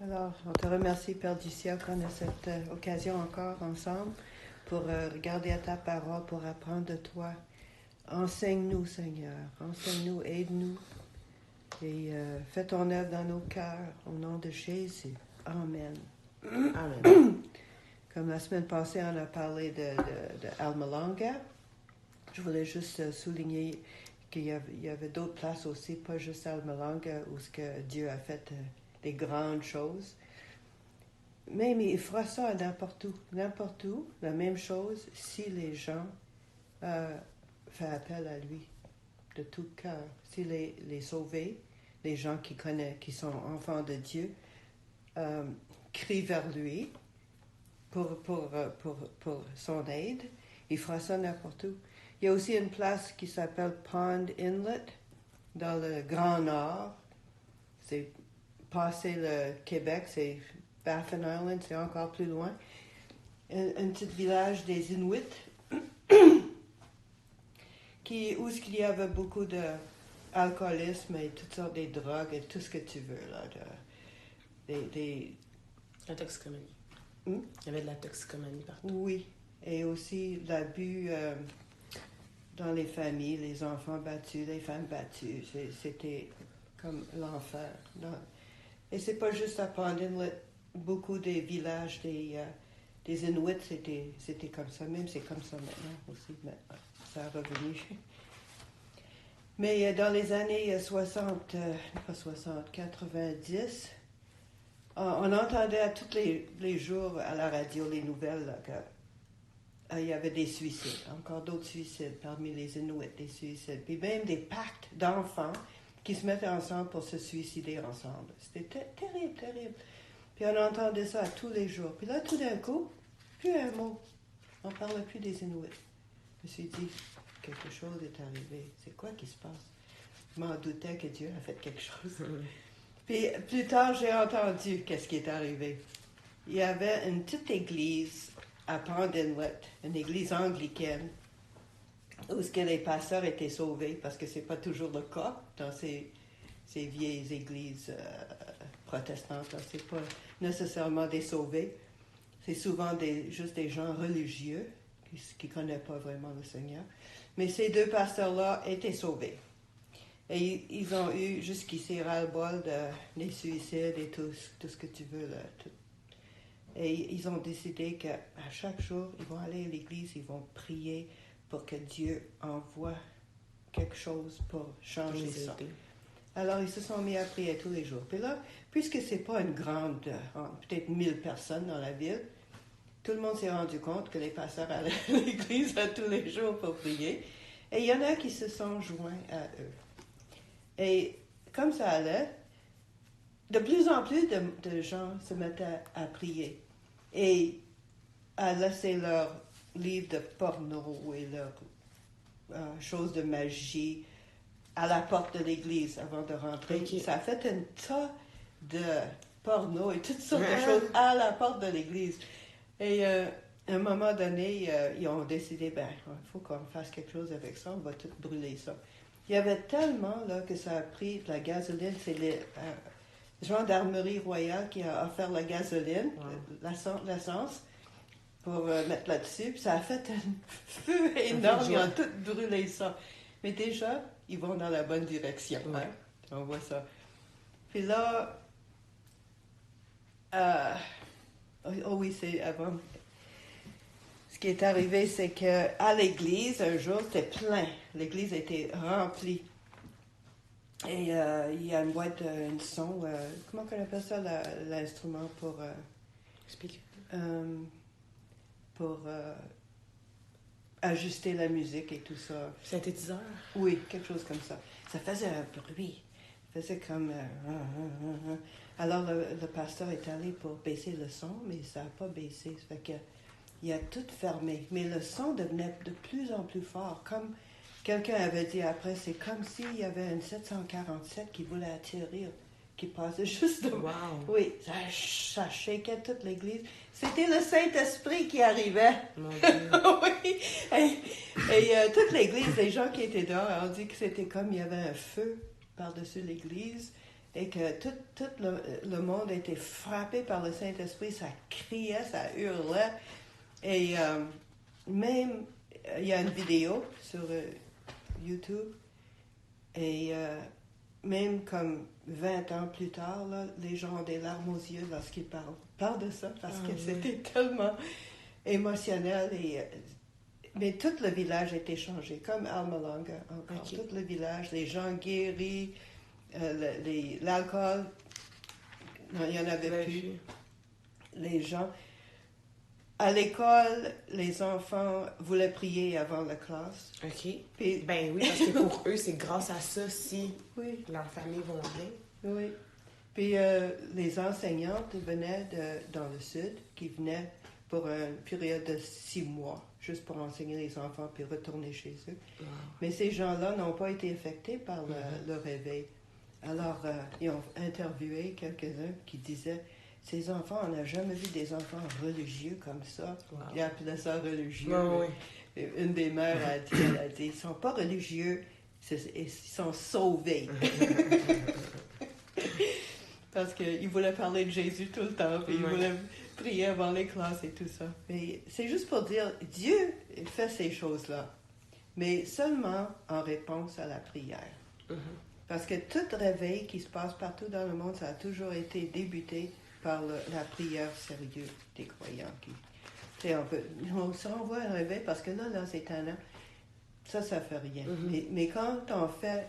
Alors, on te remercie, Père du ciel, qu'on a cette occasion encore ensemble pour regarder à ta parole, pour apprendre de toi. Enseigne-nous, Seigneur. Enseigne-nous, aide-nous. Et fais ton œuvre dans nos cœurs, au nom de Jésus. Amen. Amen. Comme la semaine passée, on a parlé de Alma Longa. Je voulais juste souligner qu'il y avait d'autres places aussi, pas juste Alma Longa, où ce que Dieu a fait des grandes choses. Mais il fera ça n'importe où, la même chose, si les gens font appel à lui de tout cœur. Si les sauvés, les gens qui sont enfants de Dieu, crient vers lui pour son aide, il fera ça n'importe où. Il y a aussi une place qui s'appelle Pond Inlet, dans le Grand Nord. C'est passé le Québec, c'est Baffin Island, c'est encore plus loin. Un petit village des Inuits, où il y avait beaucoup d'alcoolisme et toutes sortes de drogues et tout ce que tu veux, là. La toxicomanie. Il y avait de la toxicomanie partout. Oui, et aussi l'abus dans les familles, les enfants battus, les femmes battues. C'était comme l'enfer. Et c'est pas juste à Pond Inlet. Beaucoup des villages des Inuits, c'était comme ça. Même c'est comme ça maintenant aussi. Mais ça a revenu. Mais dans les années 90, on entendait tous les jours à la radio les nouvelles là, qu'il y avait des suicides, encore d'autres suicides parmi les Inuits, des suicides. Puis même des pactes d'enfants qui se mettaient ensemble pour se suicider ensemble. C'était terrible, terrible. Puis on entendait ça tous les jours. Puis là, tout d'un coup, plus un mot. On ne parlait plus des Inuits. Je me suis dit, quelque chose est arrivé. C'est quoi qui se passe? Je m'en doutais que Dieu a fait quelque chose. Puis plus tard, j'ai entendu qu'est-ce qui est arrivé. Il y avait une petite église à Pond Inlet, une église anglicaine, où les pasteurs étaient sauvés, parce que ce n'est pas toujours le cas dans ces vieilles églises protestantes. Ce n'est pas nécessairement des sauvés. C'est souvent juste des gens religieux qui ne connaissent pas vraiment le Seigneur. Mais ces deux pasteurs-là étaient sauvés. Et ils ont eu jusqu'ici ras-le-bol des suicides et tout ce que tu veux. Là, tout. Et ils ont décidé qu'à chaque jour, ils vont aller à l'église, ils vont prier pour que Dieu envoie quelque chose pour changer ça. Alors, ils se sont mis à prier tous les jours. Puis là, puisque c'est pas une grande, peut-être 1000 personnes dans la ville, tout le monde s'est rendu compte que les pasteurs allaient à l'église tous les jours pour prier. Et il y en a qui se sont joints à eux. Et comme ça allait, de plus en plus de gens se mettaient à prier et à laisser leurs livres de porno et leurs choses de magie à la porte de l'église avant de rentrer. Okay. Ça a fait un tas de porno et toutes sortes de choses à la porte de l'église. Et à un moment donné, ils ont décidé, il faut qu'on fasse quelque chose avec ça, on va tout brûler ça. Il y avait tellement là, que ça a pris de la gasoline. C'est les gendarmerie royale qui a offert la gasoline, l'essence, pour mettre là-dessus. Puis ça a fait un feu énorme. Ils ont tout brûlé ça. Mais déjà, ils vont dans la bonne direction. Ouais. Hein? On voit ça. Puis là, oh oui, c'est avant. Ce qui est arrivé, c'est qu'à l'église, un jour, c'était plein. L'église était remplie. Et il y a une boîte, une son, comment on appelle ça, l'instrument pour... Speaker. Pour ajuster la musique et tout ça. Synthétiseur? Oui, quelque chose comme ça. Ça faisait un bruit. Ça faisait comme... Alors, le pasteur est allé pour baisser le son, mais ça n'a pas baissé. Ça fait que il a tout fermé. Mais le son devenait de plus en plus fort. Comme quelqu'un avait dit après, c'est comme s'il y avait une 747 qui voulait atterrir, qui passait juste devant. Wow. Oui, ça shakeait toute l'église. C'était le Saint-Esprit qui arrivait. Mon Dieu. Oui. Et toute l'église, les gens qui étaient dehors ont dit que c'était comme il y avait un feu par-dessus l'église. et que tout le monde était frappé par le Saint-Esprit. Ça criait, ça hurlait. Et même, il y a une vidéo sur YouTube. Et même comme 20 ans plus tard, là, les gens ont des larmes aux yeux lorsqu'ils parlent de ça, parce que c'était tellement émotionnel. Mais tout le village a été changé, comme Almalanga encore. Okay. Tout le village, les gens guéris, l'alcool, non, il n'y en avait plus. Les gens... À l'école, les enfants voulaient prier avant la classe. OK. Puis, Ben oui, parce que pour eux, c'est grâce à ça si oui, leur famille va bien. oui. Puis les enseignantes venaient dans le sud, qui venaient pour une période de 6 mois, juste pour enseigner les enfants puis retourner chez eux. Wow. Mais ces gens-là n'ont pas été affectés par le réveil. Alors, ils ont interviewé quelques-uns qui disaient, ces enfants, on n'a jamais vu des enfants religieux comme ça. Wow. Ils appelaient ça religieux. Oui, Et une des mères a dit, ils ne sont pas religieux, ils sont sauvés. Parce qu'ils voulaient parler de Jésus tout le temps, puis ils voulaient prier avant les classes et tout ça. Mais c'est juste pour dire, Dieu fait ces choses-là, mais seulement en réponse à la prière. Parce que tout réveil qui se passe partout dans le monde, ça a toujours été débuté par la prière sérieuse des croyants. On se renvoie à un réveil parce que là c'est un an. Ça fait rien. Mais quand on fait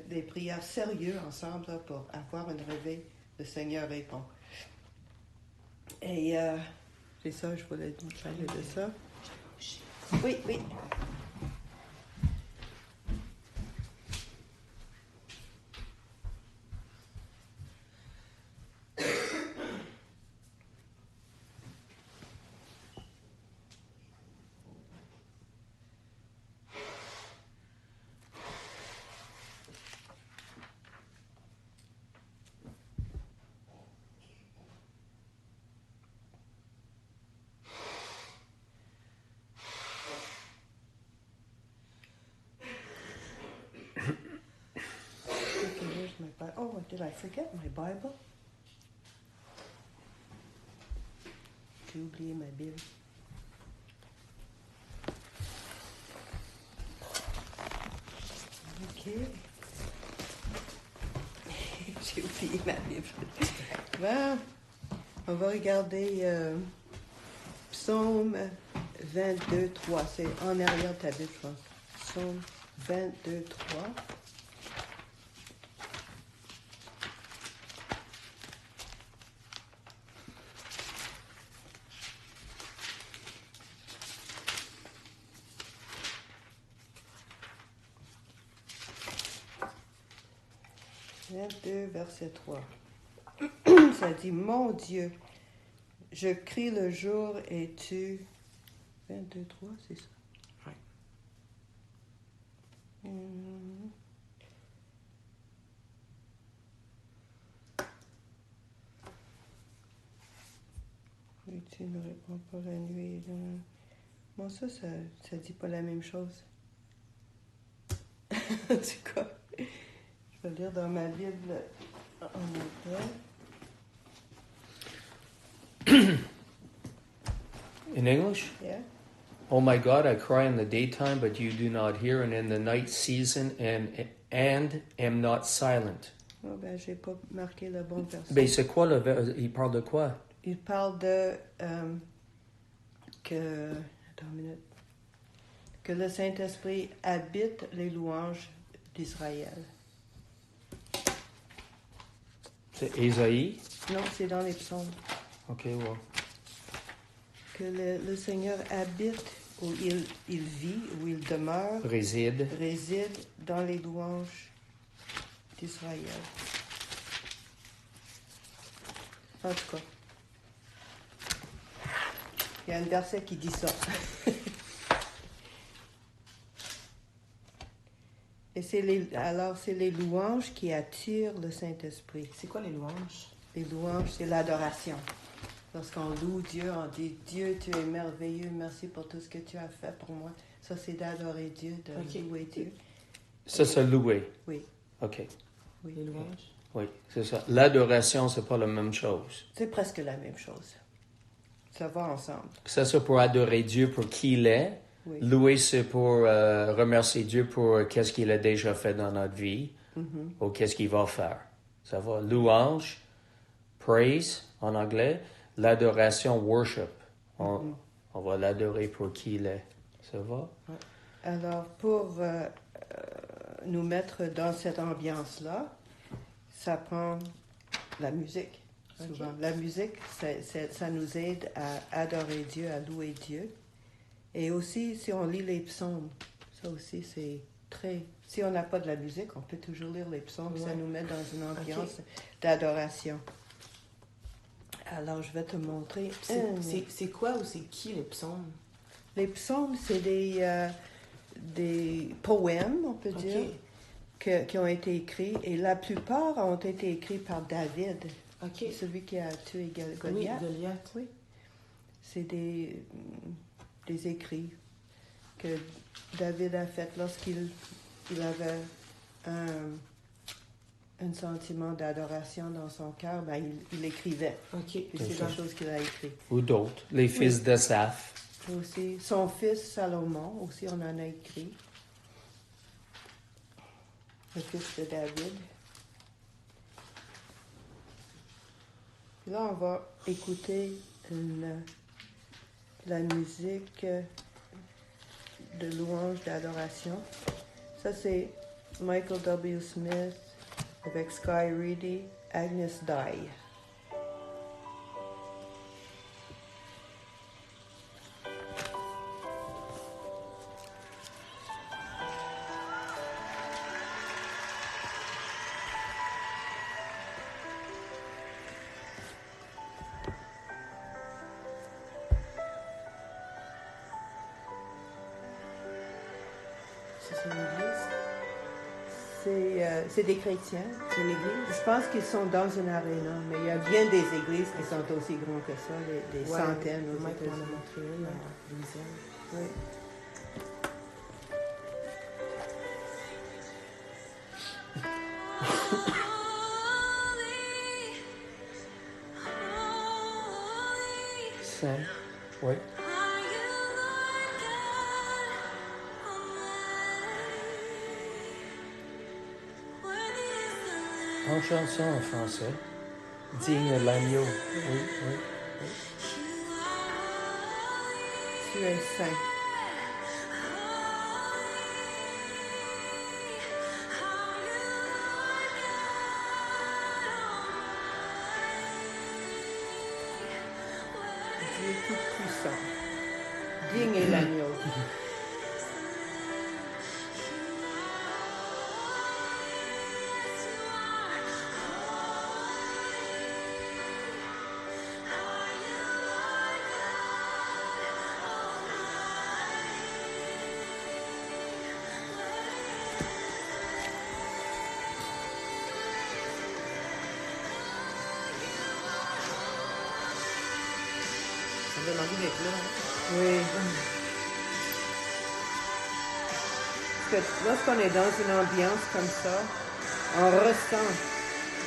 des prières sérieuses ensemble là, pour avoir un réveil, le Seigneur répond. Et c'est ça, je voulais vous parler de ça. Oui. Oh, did I forget my Bible? J'ai oublié ma Bible. OK. J'ai oublié ma Bible. Bon, on va regarder Psaume 22, 3. C'est en arrière de ta Bible, je pense. Psaume 22, 3. Verset 3. Ça dit, mon Dieu, je crie le jour et tu... 22, 3, c'est ça? Oui. Oui, tu ne réponds pas la nuit. Bon, ça dit pas la même chose. En tout cas, je vais lire dans ma Bible en anglais. In English? Yeah. Oh my God, I cry in the daytime, but you do not hear, and in the night season, and am not silent. Oh, ben, j'ai pas marqué le bon verset. Ben, c'est quoi il parle de quoi? Il parle de attends une minute. Que le Saint-Esprit habite les louanges d'Israël. C'est Ésaïe? Non, c'est dans les psaumes. OK, well. Que le Seigneur habite où il vit, où il demeure, Réside dans les louanges d'Israël. En tout cas, il y a un verset qui dit ça. Et c'est les louanges qui attirent le Saint-Esprit. C'est quoi les louanges? Les louanges, c'est l'adoration. Lorsqu'on loue Dieu, on dit « Dieu, tu es merveilleux, merci pour tout ce que tu as fait pour moi. » Ça, c'est d'adorer Dieu, de louer Dieu. Ça, c'est louer. Oui. OK. Oui. Les louanges? Oui, c'est ça. L'adoration, c'est pas la même chose. C'est presque la même chose. Ça va ensemble. Ça, c'est pour adorer Dieu pour qui il est. Oui. Louer, c'est pour remercier Dieu pour qu'est-ce qu'il a déjà fait dans notre vie ou qu'est-ce qu'il va faire. Ça va. Louange, praise en anglais. L'adoration, worship. On va l'adorer pour qui il est. Ça va? Alors, pour nous mettre dans cette ambiance-là, ça prend la musique. Souvent. Ok. La musique, ça nous aide à adorer Dieu, à louer Dieu. Et aussi, si on lit les psaumes, ça aussi, c'est très... Si on n'a pas de la musique, on peut toujours lire les psaumes. Ça Ouais. nous met dans une ambiance d'adoration. Alors, je vais te montrer. C'est quoi ou c'est qui les psaumes? Les psaumes, c'est des poèmes, on peut Ok. dire, qui ont été écrits. Et la plupart ont été écrits par David, Ok. celui qui a tué Oui, Goliath. Goliath. Oui. C'est des écrits que David a fait lorsqu'il avait un sentiment d'adoration dans son cœur. Ben, il écrivait. Ok. Et c'est ça. des choses qu'il a écrites. Ou d'autres. Les fils d'Asaph. Aussi, son fils Salomon, aussi on en a écrit. Le fils de David. Puis là, on va écouter la musique de louange, d'adoration. Ça, c'est Michael W. Smith avec Sky Reedy, Agnes Die. Ça, c'est une église? C'est des chrétiens. C'est une église? Je pense qu'ils sont dans une aréna, mais il y a bien des églises qui sont aussi grandes que ça, des centaines aux Mike m'en a États-Unis. montré une à Louisiane. Oui. Saint. Oui. On chante ça en français. Digne l'agneau. Oui, oui. Tu es saint. Dieu tout-puissant. Digne est l'agneau. Ça donne envie d'être là. Oui. Parce que lorsqu'on est dans une ambiance comme ça, on ressent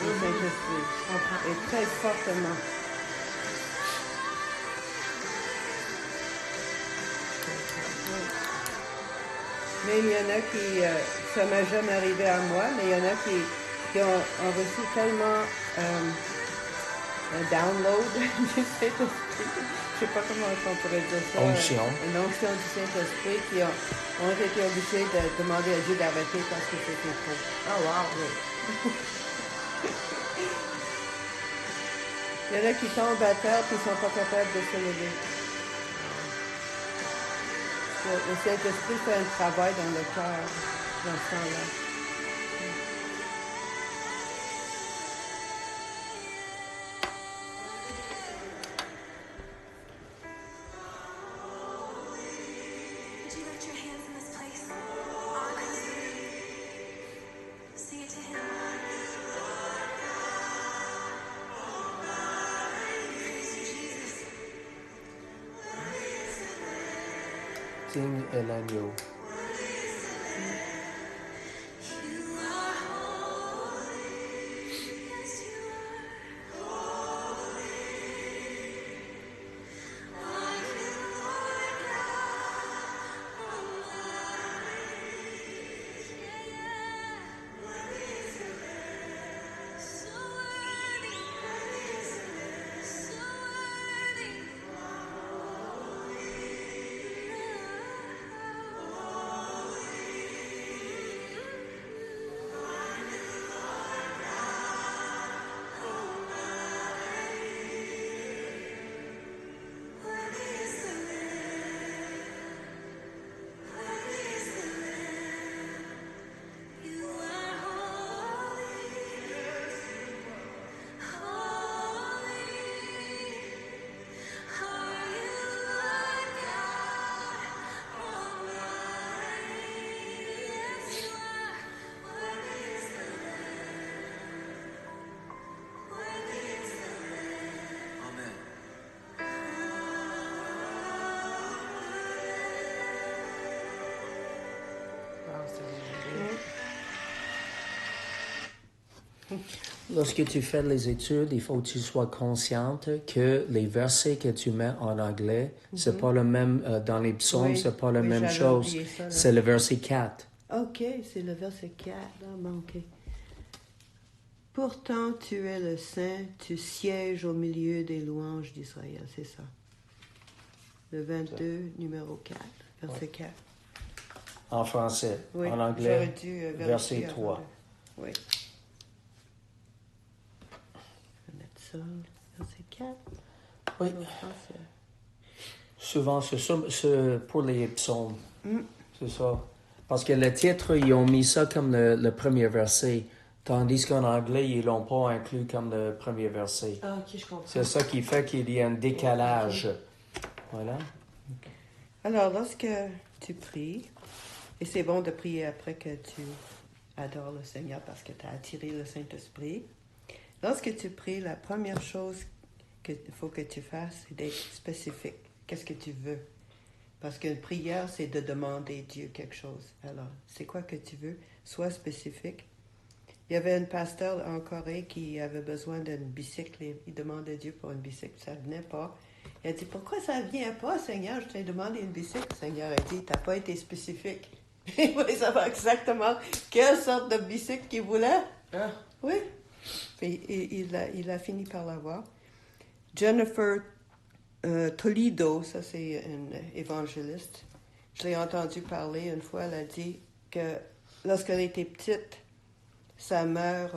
le Saint-Esprit. Et très fortement. Mais il y en a qui, ça m'est jamais arrivé à moi, mais il y en a qui ont reçu tellement un download du Saint-Esprit. Je ne sais pas comment on pourrait dire ça. Onction. Une onction du Saint-Esprit qui ont été obligés de demander à Dieu d'arrêter parce que c'était trop. Ah, wow. Oui. Il y en a qui tombent à terre et ne sont pas capables de se lever. Le Saint-Esprit fait un travail dans le cœur dans ce temps-là. Would you lift your hands in this place? All across the room. Sing it to him. Praise you, Jesus. Digne est l'agneau. You are holy. Lorsque tu fais les études, il faut que tu sois consciente que les versets que tu mets en anglais, c'est pas le même, dans les psaumes, Oui, c'est pas la oui, même j'avais chose. oublié ça, là. C'est le verset 4. OK, c'est le verset 4. Là, OK. Pourtant, tu es le Saint, tu sièges au milieu des louanges d'Israël. C'est ça. Le 22, numéro 4, verset 4. En français. Oui, En j'aurais anglais, dû verset vérifier 3. avant de- Oui. Je vais mettre ça, verset 4. Oui. En français. Souvent, c'est pour les psaumes. Mm. C'est ça. Parce que le titre, ils ont mis ça comme le premier verset, tandis qu'en anglais, ils l'ont pas inclus comme le premier verset. Ah, ok, je comprends. C'est ça qui fait qu'il y a un décalage. Voilà. Alors, lorsque tu pries, et c'est bon de prier après que tu adores le Seigneur parce que tu as attiré le Saint-Esprit, lorsque tu pries, la première chose qu'il faut que tu fasses, c'est d'être spécifique. Qu'est-ce que tu veux? Parce qu'une prière, c'est de demander Dieu quelque chose. Alors, c'est quoi que tu veux? Sois spécifique. Il y avait un pasteur en Corée qui avait besoin d'une bicycle. Il demandait Dieu pour une bicycle. Ça ne venait pas. Il a dit, pourquoi ça ne vient pas, Seigneur? Je t'ai demandé une bicycle. Le Seigneur a dit, tu n'as pas été spécifique. Il voulait savoir exactement quelle sorte de bicycle qu'il voulait. Ah, Oui. Puis, il a fini par l'avoir. Jennifer Toledo, ça c'est une évangéliste. Je l'ai entendu parler une fois. Elle a dit que lorsqu'elle était petite, sa mère,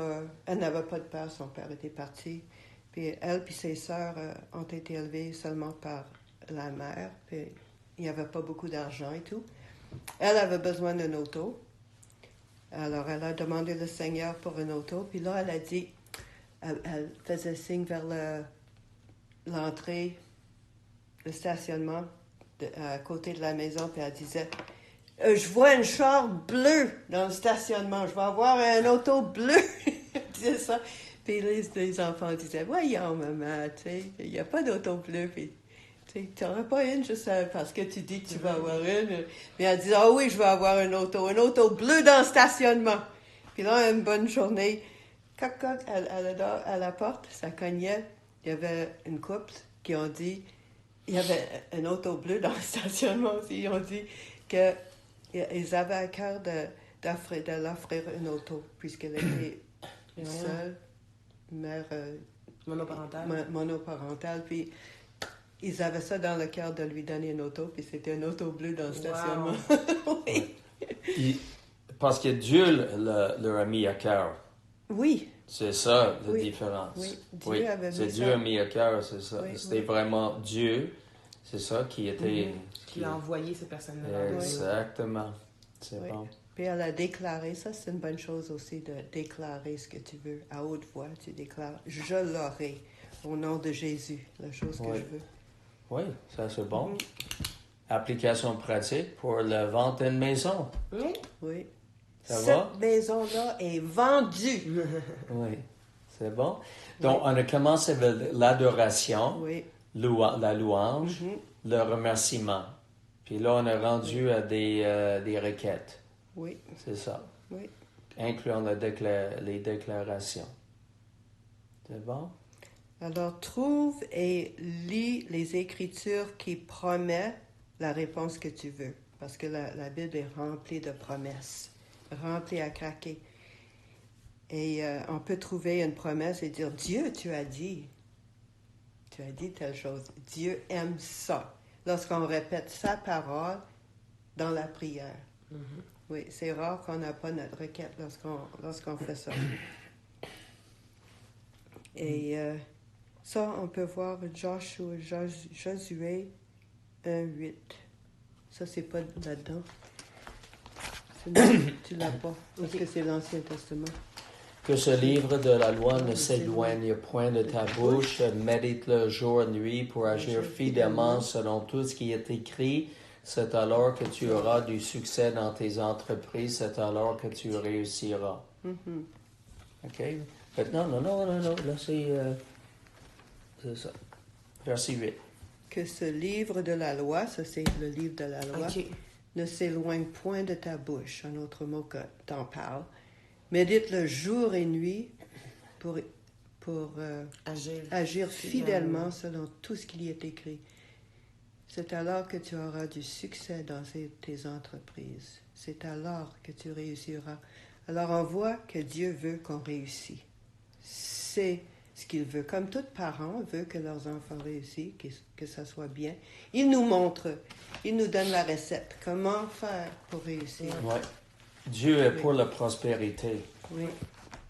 elle n'avait pas de père, son père était parti. Puis elle et ses sœurs ont été élevées seulement par la mère. Puis il n'y avait pas beaucoup d'argent et tout. Elle avait besoin d'une auto. Alors elle a demandé le Seigneur pour une auto. Puis là, elle a dit, elle faisait signe vers l'entrée, le stationnement à côté de la maison, puis elle disait, je vois une char bleue dans le stationnement, je vais avoir un auto bleu. Elle disait ça. Puis les enfants disaient, voyons maman, tu sais, il n'y a pas d'auto bleu. Puis tu n'auras pas une, je sais, parce que tu dis que tu vas avoir une. Mais elle disait, ah oui, je vais avoir une auto bleue dans le stationnement. Puis là, une bonne journée, coq, à la porte, ça cognait. Il y avait une couple qui ont dit, il y avait une auto bleue dans le stationnement aussi. Ils ont dit qu'ils avaient à cœur de l'offrir une auto, puisqu'elle était seule, mère monoparentale. Puis ils avaient ça dans le cœur de lui donner une auto, puis c'était une auto bleue dans le stationnement. Oui. Parce que Dieu leur a mis à cœur. Oui. C'est ça la Oui. différence. Oui, Dieu avait mis c'est ça. Dieu a mis à cœur, c'est ça. Oui, C'était oui. vraiment Dieu, c'est ça qui était... qui a envoyé ces personnes-là. Exactement. C'est Oui. bon. Puis elle a déclaré, ça c'est une bonne chose aussi, de déclarer ce que tu veux. À haute voix, tu déclares, je l'aurai, au nom de Jésus, la chose que Oui. je veux. Oui, ça c'est bon. Mhm. Application pratique pour la vente d'une maison. Oui. Oui. Ça Cette va? maison-là est vendue. Oui, c'est bon. Donc, on a commencé avec l'adoration, Oui. la louange, Mhm. le remerciement. Puis là, on est rendu à des requêtes. Oui. C'est ça. Oui. Incluant les déclarations. C'est bon? Alors, trouve et lis les Écritures qui promettent la réponse que tu veux. Parce que la Bible est remplie de promesses, remplie à craquer. Et on peut trouver une promesse et dire, Dieu, tu as dit telle chose. Dieu aime ça. Lorsqu'on répète sa parole dans la prière. Mhm. Oui, c'est rare qu'on n'a pas notre requête lorsqu'on fait ça. Et ça, on peut voir Josué 1:8. Ça, c'est pas là-dedans. Tu l'as pas, parce que c'est l'Ancien Testament. Que ce livre de la loi ne s'éloigne point de ta bouche, médite-le jour et nuit pour agir fidèlement selon tout ce qui est écrit. C'est alors que tu auras du succès dans tes entreprises, c'est alors que tu réussiras. Mhm. OK? Non, là c'est ça. Verset 8. Que ce livre de la loi, ça c'est le livre de la loi, OK. ne s'éloigne point de ta bouche. Un autre mot que t'en parles. Médite-le jour et nuit pour Agir. agir fidèlement selon tout ce qui y est écrit. C'est alors que tu auras du succès dans tes entreprises. C'est alors que tu réussiras. Alors on voit que Dieu veut qu'on réussisse. C'est ce qu'il veut. Comme tout parent veut que leurs enfants réussissent, que ça soit bien. Il nous montre, il nous donne la recette. Comment faire pour réussir. Ouais. Dieu est pour la prospérité. Oui.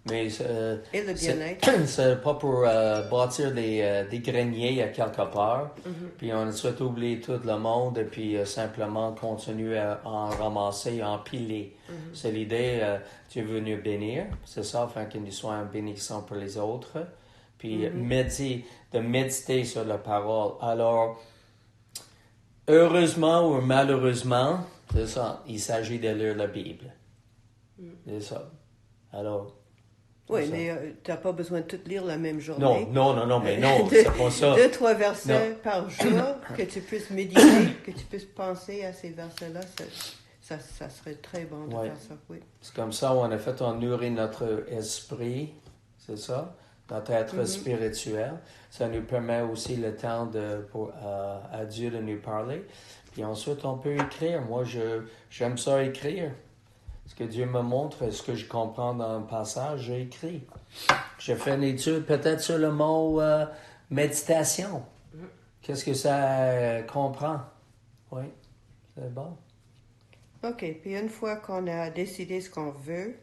Mais Et le bien-être. c'est pas pour bâtir des greniers à quelque part, puis on souhaite oublier tout le monde et puis simplement continuer à en ramasser, à empiler. C'est l'idée, Dieu veut nous bénir, c'est ça, afin que nous soyons une bénédiction pour les autres, puis de méditer sur la parole. Alors, heureusement ou malheureusement, c'est ça, il s'agit de lire la Bible. C'est ça. Alors... Oui, ça. mais tu n'as pas besoin de tout lire la même journée. Non, mais non, c'est pas ça. 2-3 versets par jour, que tu puisses méditer, que tu puisses penser à ces versets-là, ça serait très bon de faire ça, oui. C'est comme ça, en effet, on nourrit notre esprit, c'est ça, notre être spirituel. Ça nous permet aussi le temps à Dieu de nous parler. Puis ensuite, on peut écrire. Moi, j'aime ça écrire. Ce que Dieu me montre, ce que je comprends dans le passage, j'ai écrit. J'ai fait une étude peut-être sur le mot méditation. Qu'est-ce que ça comprend? Oui, c'est bon. OK, puis une fois qu'on a décidé ce qu'on veut,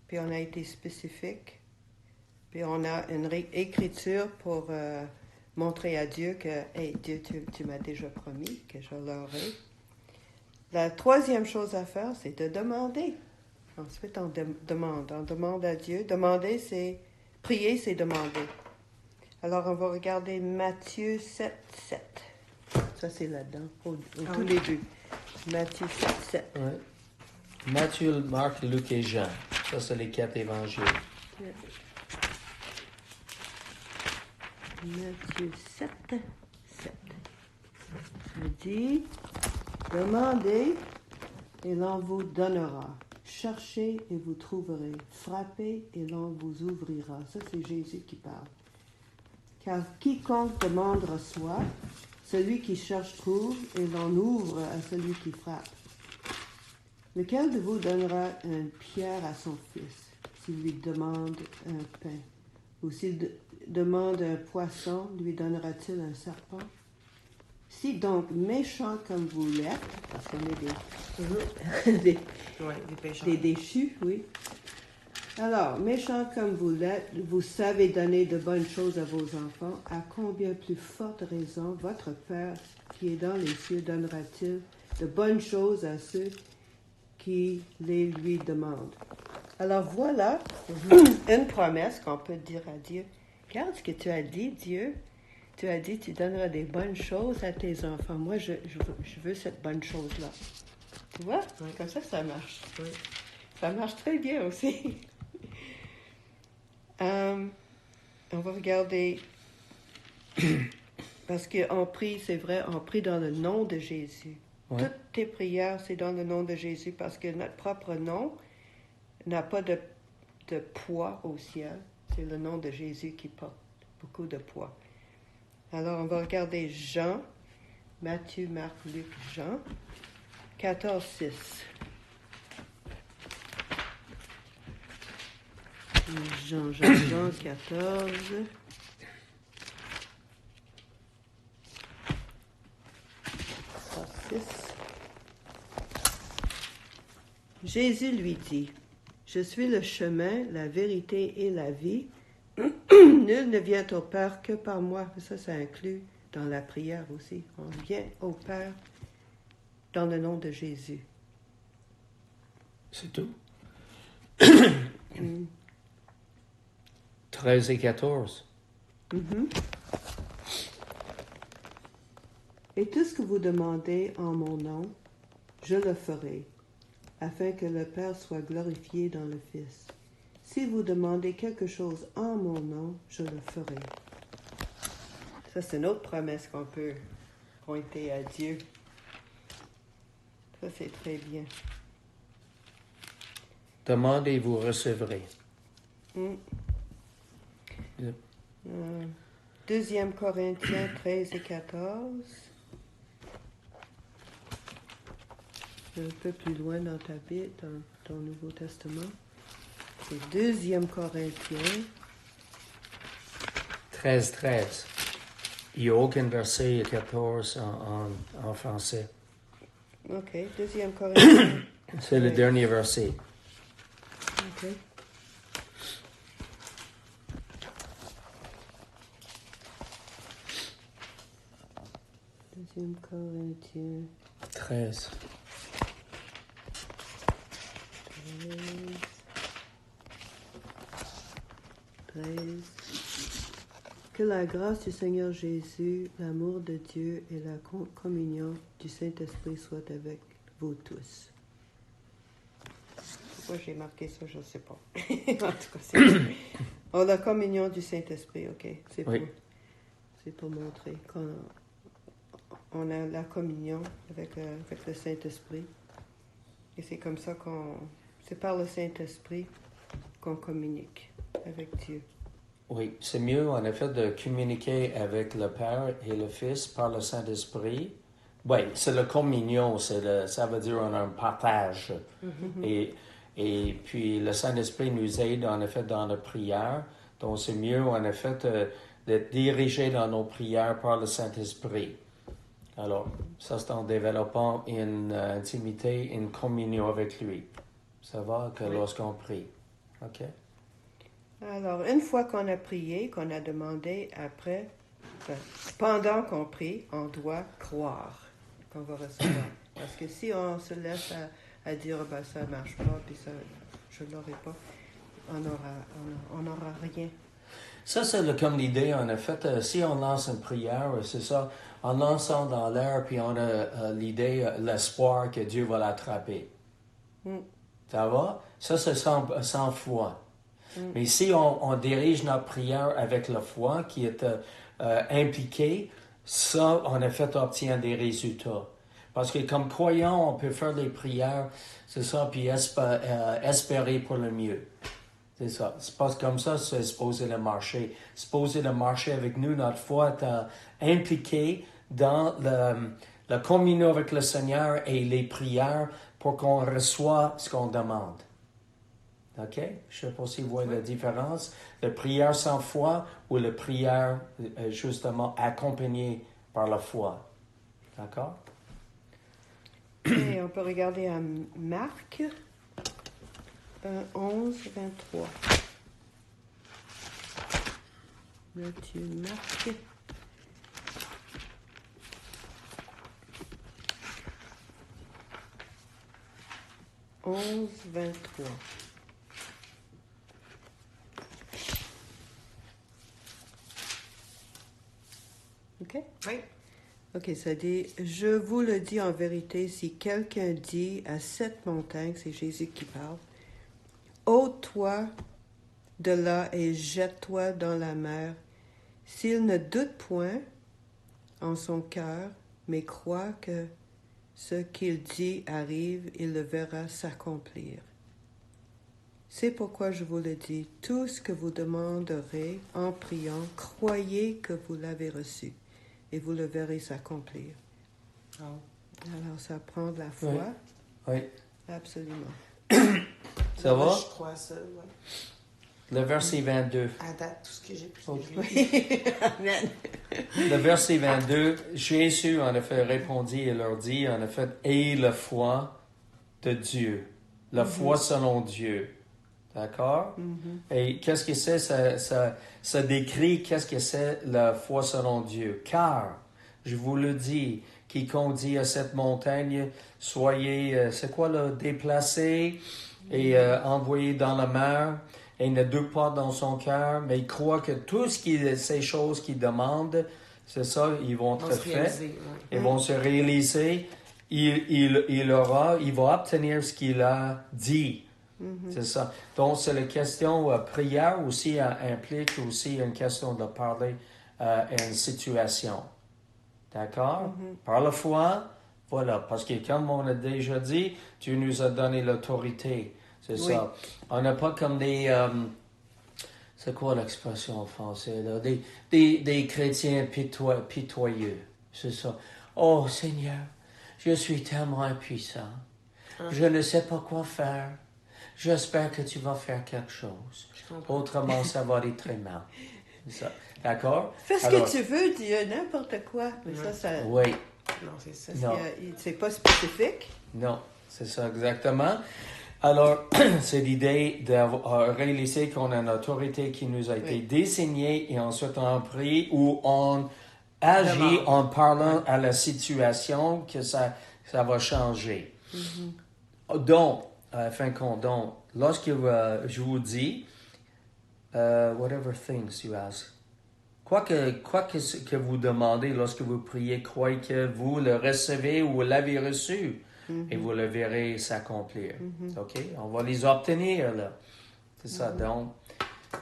puis on a été spécifique, puis on a une écriture pour montrer à Dieu que, hey, Dieu, tu m'as déjà promis que je l'aurai. La troisième chose à faire, c'est de demander. Ensuite, on demande. On demande à Dieu. Demander, c'est... Prier, c'est demander. Alors, on va regarder Matthieu 7, 7. Ça, c'est là-dedans, au tout début. Matthieu 7, 7. Ouais. Matthieu, Marc, Luc et Jean. Ça, c'est les 4 évangiles. Yeah. Matthieu 7, 7. Ça dit... Demandez et l'on vous donnera. Cherchez et vous trouverez. Frappez et l'on vous ouvrira. Ça, c'est Jésus qui parle. Car quiconque demande reçoit, celui qui cherche trouve et l'on ouvre à celui qui frappe. Lequel de vous donnera une pierre à son fils s'il lui demande un pain? Ou s'il demande un poisson, lui donnera-t-il un serpent? Si donc méchants comme vous l'êtes, parce qu'on est des déchus, oui. Alors, méchants comme vous l'êtes, vous savez donner de bonnes choses à vos enfants, à combien plus forte raison votre Père qui est dans les cieux donnera-t-il de bonnes choses à ceux qui les lui demandent? Alors voilà une promesse qu'on peut dire à Dieu. Regarde ce que tu as dit, Dieu. Tu as dit, tu donneras des bonnes choses à tes enfants. Moi, je veux cette bonne chose-là. Tu vois? Oui. Comme ça marche. Oui. Ça marche très bien aussi. On va regarder. Parce qu'on prie, c'est vrai, on prie dans le nom de Jésus. Ouais. Toutes tes prières, c'est dans le nom de Jésus parce que notre propre nom n'a pas de poids au ciel. C'est le nom de Jésus qui porte beaucoup de poids. Alors, on va regarder Jean, Matthieu, Marc, Luc, Jean, 14, 6. Jean, 14. 6. Jésus lui dit, « Je suis le chemin, la vérité et la vie. Nul ne vient au Père que par moi. » Ça inclut dans la prière aussi. On vient au Père dans le nom de Jésus. C'est tout. 13 et 14. Et tout ce que vous demandez en mon nom, je le ferai, afin que le Père soit glorifié dans le Fils. Si vous demandez quelque chose en mon nom, je le ferai. Ça, c'est une autre promesse qu'on peut pointer à Dieu. Ça, c'est très bien. Demandez et vous recevrez. 2 Corinthiens 13 et 14. Un peu plus loin dans ta Bible, dans ton Nouveau Testament. C'est 2 Corinthiens. 13. Il n'y a aucun verset 14 en français. OK. 2 Corinthiens. C'est le Oui. dernier verset. OK. Deuxième Corinthiens 13. 13. Que la grâce du Seigneur Jésus, l'amour de Dieu et la communion du Saint-Esprit soient avec vous tous. Pourquoi j'ai marqué ça, je ne sais pas. En tout cas, c'est... Oh, la communion du Saint-Esprit, OK. C'est Oui. pour montrer qu'on on a la communion avec le Saint-Esprit. Et c'est comme ça c'est par le Saint-Esprit qu'on communique avec Dieu. Oui, c'est mieux en effet de communiquer avec le Père et le Fils par le Saint-Esprit. Oui, c'est la communion, ça veut dire on a un partage. Et puis le Saint-Esprit nous aide en effet dans la prière. Donc c'est mieux en effet d'être dirigé dans nos prières par le Saint-Esprit. Alors, ça c'est en développant une intimité, une communion avec lui. Ça va que lorsqu'on prie. OK? Alors, une fois qu'on a prié, qu'on a demandé après, pendant qu'on prie, on doit croire qu'on va recevoir. Parce que si on se laisse à dire ben, ça ne marche pas, puis ça, je ne l'aurai pas, on n'aura rien. Ça, c'est comme l'idée, en effet. Si on lance une prière, c'est ça, en lançant dans l'air, puis on a l'idée, l'espoir que Dieu va l'attraper. Ça va? Ça, c'est sans foi. Mais si on dirige notre prière avec la foi qui est impliquée, ça, en effet, obtient des résultats. Parce que comme croyant, on peut faire des prières, c'est ça, puis espérer pour le mieux. C'est ça. C'est pas comme ça, c'est supposé le marcher. C'est supposé le marcher avec nous, notre foi est impliquée dans la communion avec le Seigneur et les prières pour qu'on reçoive ce qu'on demande. OK? Je ne sais pas si vous voyez la différence. La prière sans foi ou la prière justement accompagnée par la foi. D'accord? Et on peut regarder à Marc 11, 23. Matthieu, Marc. « 11, 23. OK? Oui. OK, ça dit, « Je vous le dis en vérité, si quelqu'un dit à cette montagne, c'est Jésus qui parle, ôte-toi de là et jette-toi dans la mer. S'il ne doute point en son cœur, mais croit que ce qu'il dit arrive, il le verra s'accomplir. C'est pourquoi je vous le dis, tout ce que vous demanderez en priant, croyez que vous l'avez reçu, et vous le verrez s'accomplir. » Oh. Alors, ça prend de la foi. Oui. Absolument. Ça Moi, va? Je crois à ça, ouais. Le verset 22. À date, tout ce que j'ai pu Amen. Le verset 22, Jésus en effet répondit et leur dit, en effet, « Ayez la foi de Dieu. » La foi selon Dieu. D'accord? Et qu'est-ce que c'est? Ça décrit qu'est-ce que c'est la foi selon Dieu. Car, je vous le dis, quiconque dit à cette montagne, soyez, c'est quoi là, déplacés et envoyés dans la mer, et ne doute pas dans son cœur, mais il croit que tout ces choses qu'il demande, c'est ça, ils vont être faits, ils vont se réaliser, il va obtenir ce qu'il a dit. C'est ça. Donc, c'est la question, prière aussi implique aussi une question de parler à une situation. D'accord? Par la foi, voilà. Parce que comme on a déjà dit, Dieu nous a donné l'autorité. C'est ça. On n'a pas comme des c'est quoi l'expression en français, là? Des chrétiens pitoyeux. C'est ça. Oh Seigneur, je suis tellement impuissant. Je ne sais pas quoi faire. J'espère que tu vas faire quelque chose. Autrement, ça va aller très mal. C'est ça. D'accord? Fais ce Alors, que tu veux, Dieu, n'importe quoi. Mais ça, oui. Non, c'est ça. Non. c'est pas spécifique. Non, c'est ça exactement. Alors, c'est l'idée de réaliser qu'on a une autorité qui nous a été Oui. désignée et ensuite on prie ou on agit en parlant à la situation que ça va changer. Donc, lorsque je vous dis, whatever things you ask, quoi que vous demandez lorsque vous priez, croyez que vous le recevez ou l'avez reçu. Et vous le verrez s'accomplir. OK? On va les obtenir, là. C'est ça. Donc,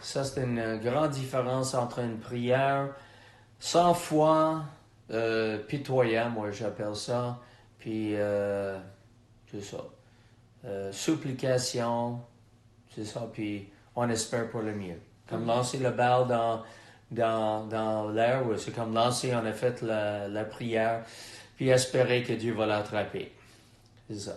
ça, c'est une grande différence entre une prière sans foi, pitoyant, moi, j'appelle ça, puis, c'est ça. Supplication, c'est ça, puis on espère pour le mieux. Comme lancer le balle dans l'air, ou c'est comme lancer, en effet, la prière, puis espérer que Dieu va l'attraper. C'est ça.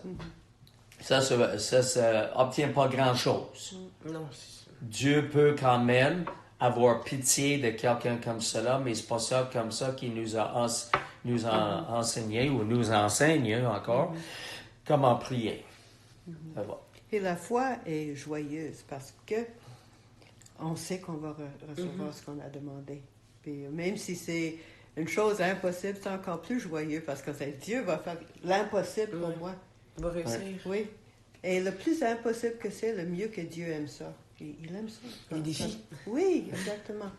Ça obtient pas grand-chose. Non, c'est ça. Dieu peut quand même avoir pitié de quelqu'un comme cela, mais c'est pas ça comme ça qu'il nous a enseigné ou nous enseigne encore comment prier. Ça va. Et la foi est joyeuse parce que on sait qu'on va recevoir ce qu'on a demandé. Puis même si c'est une chose impossible, c'est encore plus joyeux parce que Dieu va faire l'impossible pour moi. Il va réussir. Oui. Et le plus impossible que c'est, le mieux que Dieu aime ça. Il aime ça. Les défis. Oui, exactement.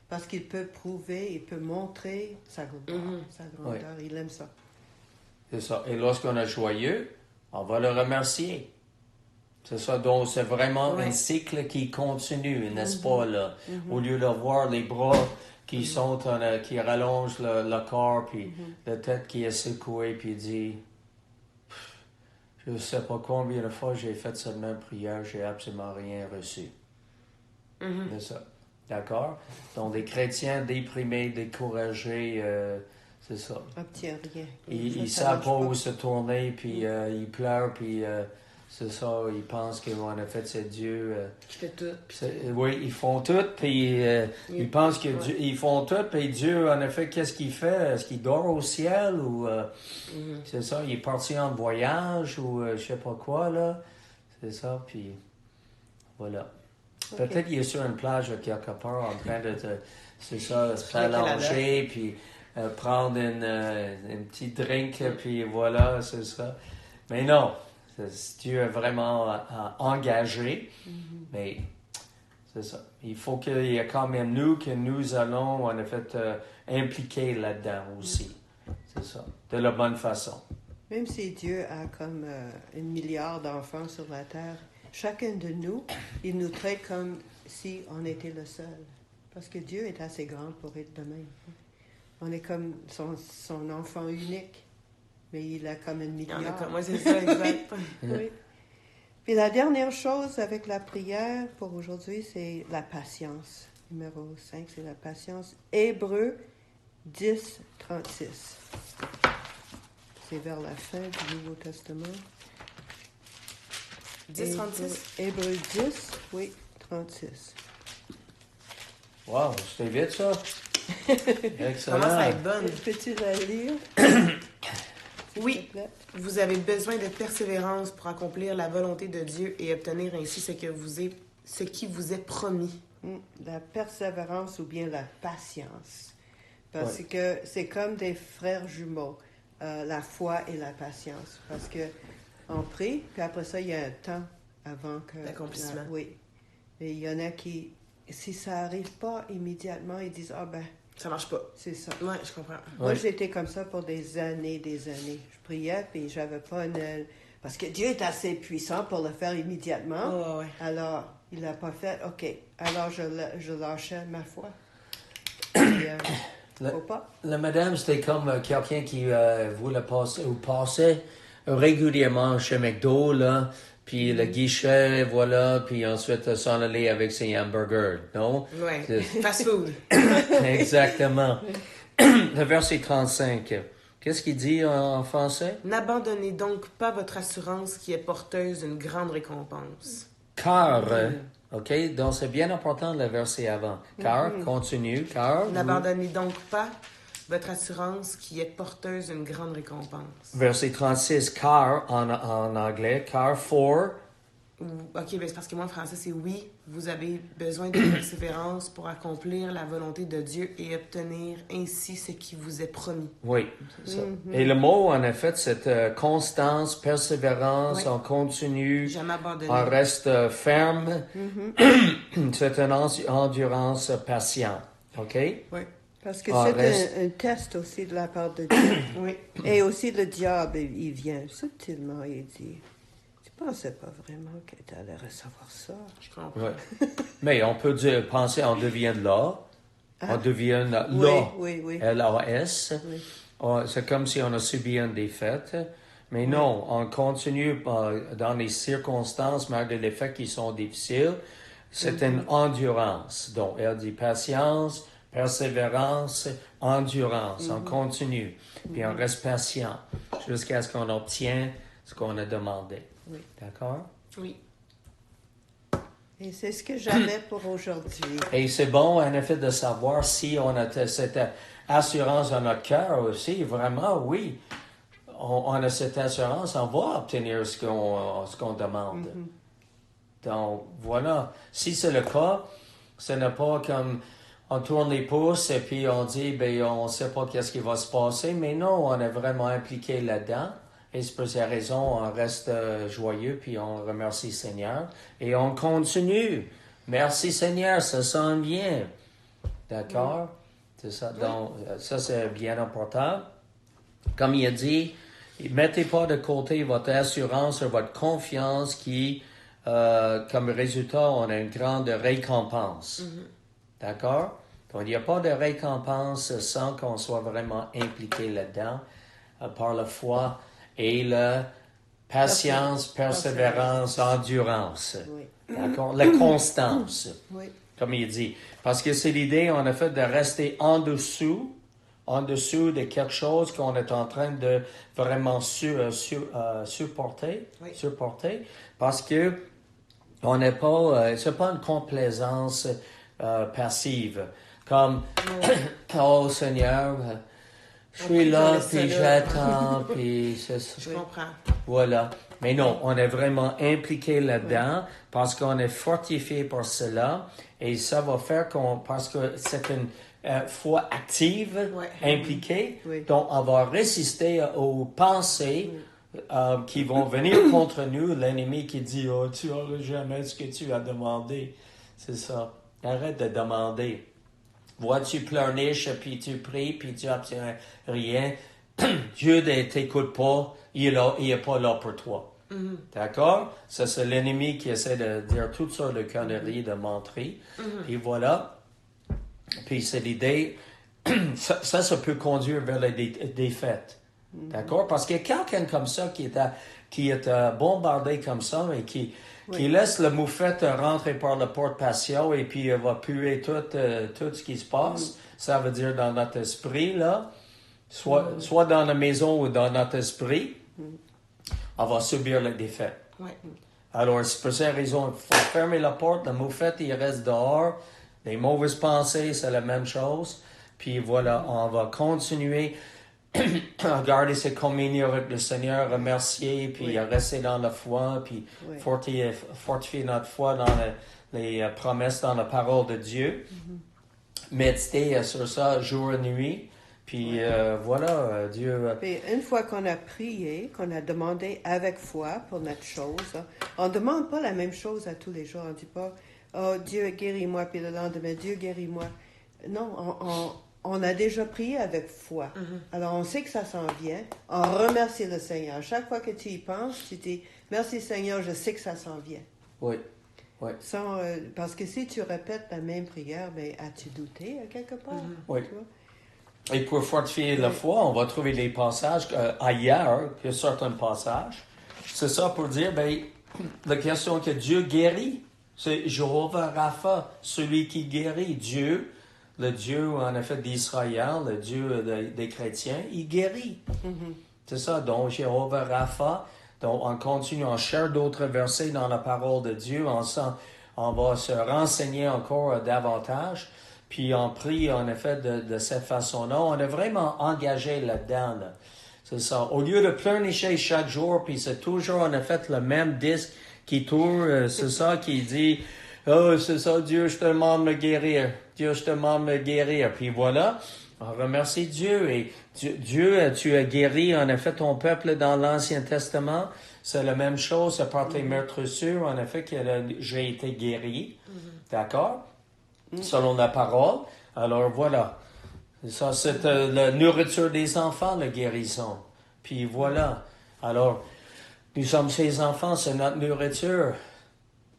Parce qu'il peut prouver, il peut montrer sa gloire, sa grandeur. Il aime ça. C'est ça. Et lorsqu'on est joyeux, on va le remercier. C'est ça. Donc, c'est vraiment un cycle qui continue, n'est-ce pas, là? Au lieu de voir les bras qui sont, qui rallongent le corps, puis la tête qui est secouée, puis dit... Je ne sais pas combien de fois j'ai fait cette même prière, j'ai absolument rien reçu. C'est ça. D'accord? Donc, des chrétiens déprimés, découragés, c'est ça. Obtient rien. Ils ne savent pas où se tourner, puis ils pleurent, puis c'est ça, ils pensent qu'en effet, c'est Dieu. Qui fait tout. Oui, ils font tout, puis ils pensent que Dieu, ils font tout, puis Dieu, en effet, qu'est-ce qu'il fait? Est-ce qu'il dort au ciel ou c'est ça, il est parti en voyage ou je sais pas quoi, là. C'est ça, puis voilà. Okay. Peut-être qu'il est sur une plage quelque part en train de c'est ça, s'allonger, puis prendre une petite drink, puis voilà, c'est ça. Mais non. Dieu est vraiment engagé, mais c'est ça. Il faut qu'il y ait quand même que nous allons, en effet, impliquer là-dedans aussi. C'est ça, de la bonne façon. Même si Dieu a comme 1 milliard d'enfants sur la terre, chacun de nous, il nous traite comme si on était le seul. Parce que Dieu est assez grand pour être de même. On est comme son enfant unique. Mais il a comme 1 milliard. Moi, c'est ça, exact. Oui. Puis la dernière chose avec la prière pour aujourd'hui, c'est la patience. Numéro 5, c'est la patience. Hébreux 10, 36. C'est vers la fin du Nouveau Testament. 10, 36? Hébreux 10, oui, 36. Wow, c'était vite, ça. Excellent. Comment ça être bonne? Peux-tu la lire? Oui, vous avez besoin de persévérance pour accomplir la volonté de Dieu et obtenir ainsi ce qui vous est promis. La persévérance ou bien la patience. Parce que c'est comme des frères jumeaux, la foi et la patience. Parce que on prie, puis après ça, il y a un temps avant que... L'accomplissement. Oui. Et il y en a qui, si ça n'arrive pas immédiatement, ils disent, Ça marche pas. c'est ça. Ouais, je comprends. Moi, j'étais comme ça pour des années, des années. Je priais, puis j'avais pas une... Parce que Dieu est assez puissant pour le faire immédiatement. Oh, ouais. Alors, il l'a pas fait. OK. Alors, je lâchais ma foi. Puis, faut pas. La madame, c'était comme quelqu'un qui voulait passer régulièrement chez McDo, là, puis le guichet, voilà, puis ensuite s'en aller avec ses hamburgers, non? Ouais. C'est- Fast food. Exactement. Le verset 35. Qu'est-ce qu'il dit en français? N'abandonnez donc pas votre assurance qui est porteuse d'une grande récompense. Car, OK, donc c'est bien important le verset avant. Car, continue, car. N'abandonnez donc pas votre assurance qui est porteuse d'une grande récompense. Verset 36, car en anglais, car for. OK, ben c'est parce que moi, en français, c'est oui, vous avez besoin de persévérance pour accomplir la volonté de Dieu et obtenir ainsi ce qui vous est promis. Oui, c'est ça. Et le mot, en effet, c'est constance, persévérance, Oui. on continue, Jamais abandonner. on reste ferme. C'est une endurance patiente. OK? Oui. Parce que Ah, c'est reste- un test aussi de la part de Dieu. Oui. Et aussi le diable, il vient subtilement, il dit, tu pensais pas vraiment que tu allais recevoir ça. Je comprends. Ouais. Mais on peut penser, on devient là. On devient là. Oui. L-A-S. Oui. C'est comme si on a subi une défaite. Mais non, on continue dans les circonstances, malgré les faits qui sont difficiles. C'est une endurance. Donc, elle dit patience, persévérance, endurance. On continue. Puis on reste patient jusqu'à ce qu'on obtienne ce qu'on a demandé. Oui. D'accord? Oui. Et c'est ce que j'avais pour aujourd'hui. Et c'est bon, en effet, de savoir si on a cette assurance dans notre cœur aussi. Vraiment, oui. On a cette assurance, on va obtenir ce qu'on demande. Donc, voilà. Si c'est le cas, ce n'est pas comme on tourne les pouces et puis on dit, ben, on ne sait pas qu'est-ce qui va se passer. Mais non, on est vraiment impliqué là-dedans. Et c'est pour cette raison, on reste joyeux, puis on remercie le Seigneur. Et on continue. Merci Seigneur, ça sent bien. D'accord? C'est ça. Donc, ça, c'est bien important. Comme il a dit, mettez pas de côté votre assurance ou votre confiance qui, comme résultat, on a une grande récompense. D'accord? Donc, il n'y a pas de récompense sans qu'on soit vraiment impliqué là-dedans par la foi et la patience, persévérance, endurance. Oui. D'accord? La constance, Oui. comme il dit. Parce que c'est l'idée, en effet, de rester en dessous de quelque chose qu'on est en train de vraiment supporter. Oui. Supporter. Parce que on n'est pas, c'est pas une complaisance passive. Comme, oh Seigneur, je suis là, puis j'attends, puis c'est ça. Je comprends. Voilà. Mais non, on est vraiment impliqué là-dedans parce qu'on est fortifié par cela et ça va faire parce que c'est une foi active, Ouais. impliquée, Oui. donc on va résister aux pensées qui vont venir contre nous, l'ennemi qui dit « Oh, tu n'auras jamais ce que tu as demandé. » C'est ça. Arrête de demander. Vois-tu pleurniches, puis tu pries, puis tu n'obtiens rien. Dieu ne t'écoute pas, il n'est pas là pour toi. D'accord? Ça, c'est l'ennemi qui essaie de dire toutes sortes de conneries, de menteries. Et voilà. Puis c'est l'idée, ça peut conduire vers la défaite. D'accord? Parce qu'il y a quelqu'un comme ça qui est bombardé comme ça et qui laisse le moufette rentrer par la porte patio et puis va puer tout ce qui se passe. Ça veut dire dans notre esprit, là, soit dans la maison ou dans notre esprit, on va subir la défaite. Ouais. Alors, c'est pour cette raison, il faut fermer la porte, le moufette, il reste dehors. Les mauvaises pensées, c'est la même chose. Puis voilà, on va continuer à garder cette communion avec le Seigneur, remercier, puis rester dans la foi, puis fortifier notre foi dans les promesses, dans la parole de Dieu. Méditer sur ça jour et nuit. Puis voilà, Dieu... Puis une fois qu'on a prié, qu'on a demandé avec foi pour notre chose, on ne demande pas la même chose à tous les jours. On ne dit pas « Oh, Dieu guéris-moi », puis le lendemain « Dieu guéris-moi ». Non, on a déjà prié avec foi. Alors, on sait que ça s'en vient. On remercie le Seigneur. Chaque fois que tu y penses, tu dis « Merci Seigneur, je sais que ça s'en vient ». Oui, oui. Parce que si tu répètes la même prière, ben, as-tu douté à quelque part? Oui. Tu vois? Et pour fortifier la foi, on va trouver des passages ailleurs que certains passages. C'est ça pour dire, ben, la question que Dieu guérit, c'est Jéhovah Rapha, celui qui guérit. Dieu, le Dieu en effet d'Israël, le Dieu des chrétiens, il guérit. C'est ça, donc Jéhovah Rapha. Donc on continue, on cherche d'autres versets dans la parole de Dieu, on va se renseigner encore davantage, puis on prie en effet de cette façon-là. On est vraiment engagé là-dedans. Là. C'est ça. Au lieu de pleurnicher chaque jour, puis c'est toujours en effet le même disque qui tourne, c'est ça qui dit « Oh, c'est ça, Dieu, je te demande de me guérir. Dieu, je te demande de me guérir. » Puis voilà, on remercie Dieu. Et Dieu, tu as guéri en effet ton peuple dans l'Ancien Testament. C'est la même chose, c'est par tes meurtrissures, en effet, que j'ai été guéri. D'accord? Selon la parole. Alors voilà. Ça, c'est la nourriture des enfants, la guérison. Puis voilà. Alors, nous sommes ses enfants, c'est notre nourriture.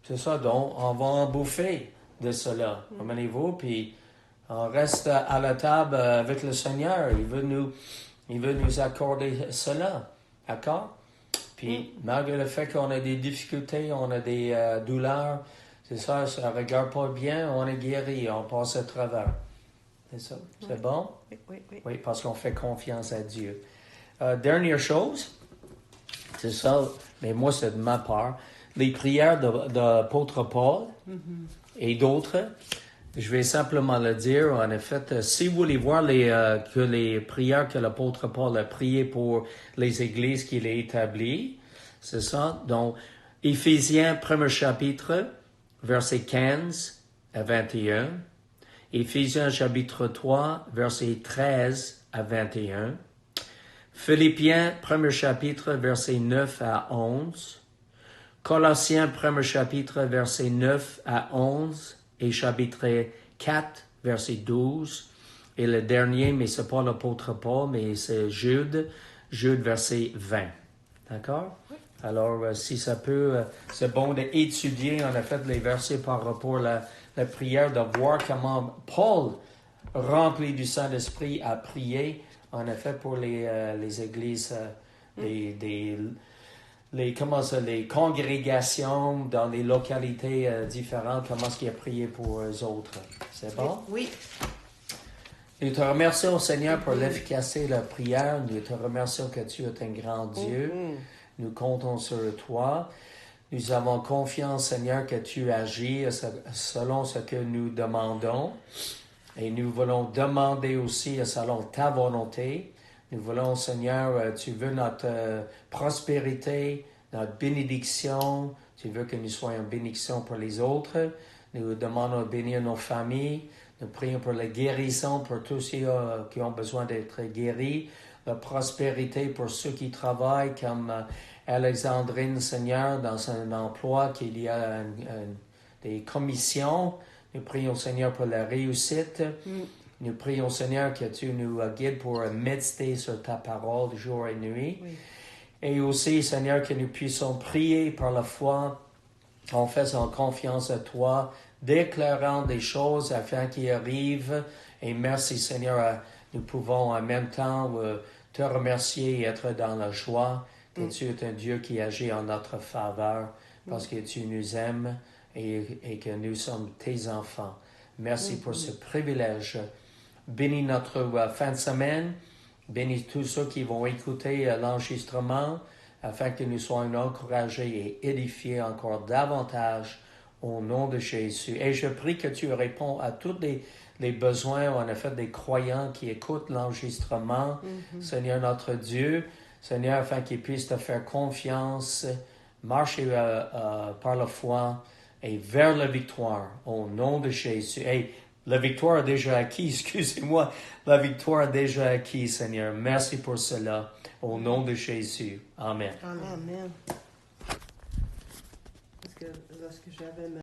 C'est ça, donc on va en bouffer de cela. Amenez-vous, puis on reste à la table avec le Seigneur. Il veut nous accorder cela. D'accord? Puis, malgré le fait qu'on a des difficultés, on a des douleurs, c'est ça, ça ne regarde pas bien, on est guéri, on passe à travers. C'est ça. C'est bon? Oui. Oui, parce qu'on fait confiance à Dieu. Dernière chose, c'est ça, mais moi, c'est de ma part, les prières de l'apôtre Paul et d'autres, je vais simplement le dire, en effet, si vous voulez voir que les prières que l'apôtre Paul a priées pour les églises qu'il a établies, c'est ça, donc, Éphésiens, premier chapitre, versets 15 à 21, Éphésiens chapitre 3, versets 13 à 21, Philippiens, premier chapitre, versets 9 à 11, Colossiens, premier chapitre, versets 9 à 11, et chapitre 4, verset 12, et le dernier, mais c'est pas l'apôtre Paul, mais c'est Jude, verset 20. D'accord? Oui. Alors, si ça peut, c'est bon d'étudier, en effet, les versets par rapport à la prière, de voir comment Paul, rempli du Saint-Esprit, a prié, en effet, pour les églises, les congrégations dans les localités différentes, comment est-ce qu'il a prié pour eux autres. C'est bon? Oui. Nous te remercions, Seigneur, pour l'efficacité de la prière. Nous te remercions que tu es un grand Dieu. Nous comptons sur toi. Nous avons confiance, Seigneur, que tu agis selon ce que nous demandons. Et nous voulons demander aussi selon ta volonté. Nous voulons, Seigneur, tu veux notre prospérité, notre bénédiction. Tu veux que nous soyons en bénédiction pour les autres. Nous demandons de bénir nos familles. Nous prions pour la guérison pour tous ceux qui ont besoin d'être guéris. La prospérité pour ceux qui travaillent comme Alexandrine, Seigneur, dans un emploi qu'il y a des commissions. Nous prions, Seigneur, pour la réussite. Nous prions, Seigneur, que tu nous guides pour méditer sur ta parole jour et nuit. Oui. Et aussi, Seigneur, que nous puissions prier par la foi, en faisant confiance à toi, déclarant des choses afin qu'ils arrivent. Et merci, Seigneur, nous pouvons en même temps te remercier et être dans la joie que tu es un Dieu qui agit en notre faveur parce que tu nous aimes et que nous sommes tes enfants. Merci pour ce privilège. Bénis notre fin de semaine. Bénis tous ceux qui vont écouter l'enregistrement afin que nous soyons encouragés et édifiés encore davantage au nom de Jésus. Et je prie que tu réponds à tous les besoins, en effet, des croyants qui écoutent l'enregistrement. Seigneur notre Dieu, Seigneur, afin qu'ils puissent te faire confiance, marcher par la foi et vers la victoire au nom de Jésus. Et la victoire est déjà acquise, excusez-moi, la victoire est déjà acquise, Seigneur. Merci pour cela, au nom de Jésus. Amen. Amen. Parce que lorsque j'avais